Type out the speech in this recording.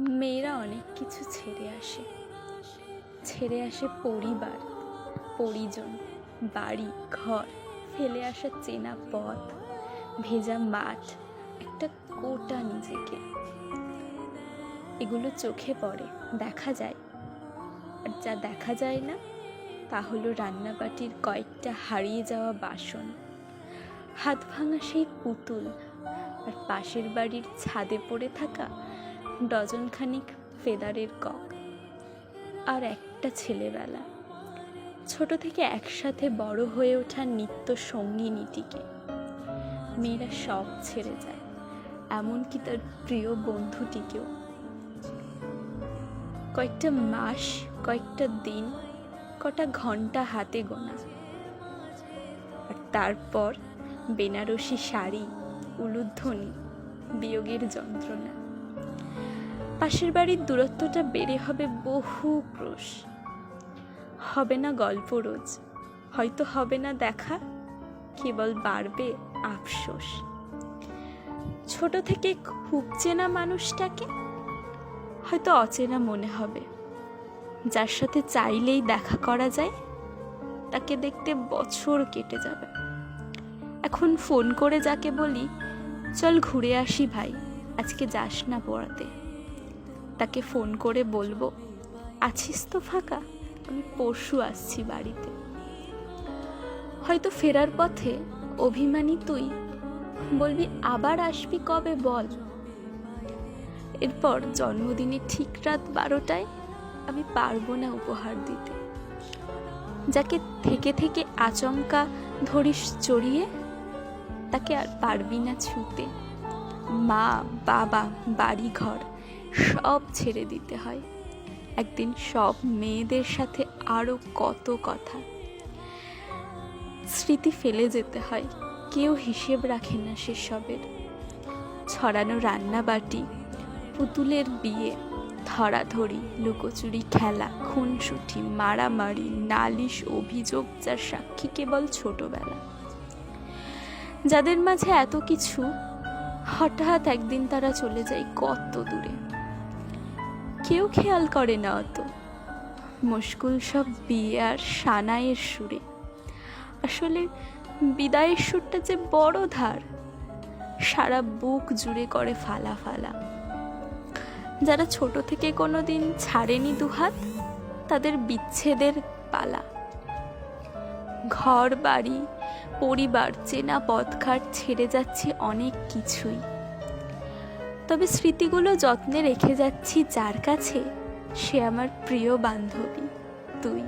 মেয়েরা অনেক কিছু ছেড়ে আসে পরিবার, পরিজন, বাড়ি ঘর, ফেলে আসা চেনা পথ, ভেজা মাঠ, একটা কোটা নিজেকে। এগুলো চোখে পড়ে, দেখা যায়। আর যা দেখা যায় না তা হলো রান্নাবাটির কয়েকটা হারিয়ে যাওয়া বাসন, হাত ভাঙা সেই পুতুল, আর পাশের বাড়ির ছাদে পড়ে থাকা ডজনখানিক ফেদারের কক। আর একটা ছেলেবেলা, ছোট থেকে একসাথে বড় হয়ে ওঠা নিত্য সঙ্গিনীটিকে। মেয়েরা সব ছেড়ে যায়, এমনকি তার প্রিয় বন্ধুটিকেও। কয়েকটা মাস, কয়েকটা দিন, কটা ঘন্টা হাতে গোনা। আর তারপর বেনারসি শাড়ি, উলুধ্বনি, বিয়োগের যন্ত্রণা। পাশের বাড়ির দূরত্বটা বেড়ে হবে বহু ক্রোশ। হবে না গল্প রোজ, হয়তো হবে না দেখা, কেবল বাড়বে আফসোস। ছোট থেকে খুব চেনা মানুষটাকে হয়তো অচেনা মনে হবে। যার সাথে চাইলেই দেখা করা যায়, তাকে দেখতে বছর কেটে যাবে। এখন ফোন করে যাকে বলি, চল ঘুরে আসি ভাই, আজকে যাস না পড়াতে, তাকে ফোন করে বলবো, আছিস তো ফাঁকা, আমি পরশু আসছি বাড়িতে। হয়তো ফেরার পথে অভিমানী তুই বলবি, আবার আসবি কবে বল। এরপর জন্মদিনে ঠিক রাত 12টায় আমি পারবো না উপহার দিতে। যাকে থেকে থেকে আচমকা ধরিস জড়িয়ে, তাকে আর পারবি না ছুঁতে। মা, বাবা, বাড়ি ঘর সব ছেড়ে দিতে হয়। একদিন সব মেয়েদের সাথে আরো কত কথা, স্মৃতি ফেলে যেতে হয়, কেউ হিসেব রাখে না সেসবের। ছড়ানো রান্নাবাটি, পুতুলের বিয়ে, ধরাধরি, লুকোচুরি খেলা, খুনসুটি, মারামারি, নালিশ, অভিযোগ, যার সাক্ষী কেবল ছোটবেলা। যাদের মাঝে এত কিছু, হঠাৎ একদিন তারা চলে যায় কত দূরে। কেউ খেয়াল করে না অত, মুশকুল সব বিয়ে আর সানাইয়ের সুরে। আসলে বিদায়ের সুরটা যে বড় ধার, সারা বুক জুড়ে করে ফালা ফালা। যারা ছোট থেকে কোনোদিন ছাড়েনি দুহাত, তাদের বিচ্ছেদের পালা। ঘর বাড়ি, পরিবার, চেনা পথঘাট ছেড়ে যাচ্ছি অনেক কিছুই, তবে স্মৃতিগুলো যত্নে রেখে যাচ্ছি যার কাছে, সে আমার প্রিয় বান্ধবী, তুই।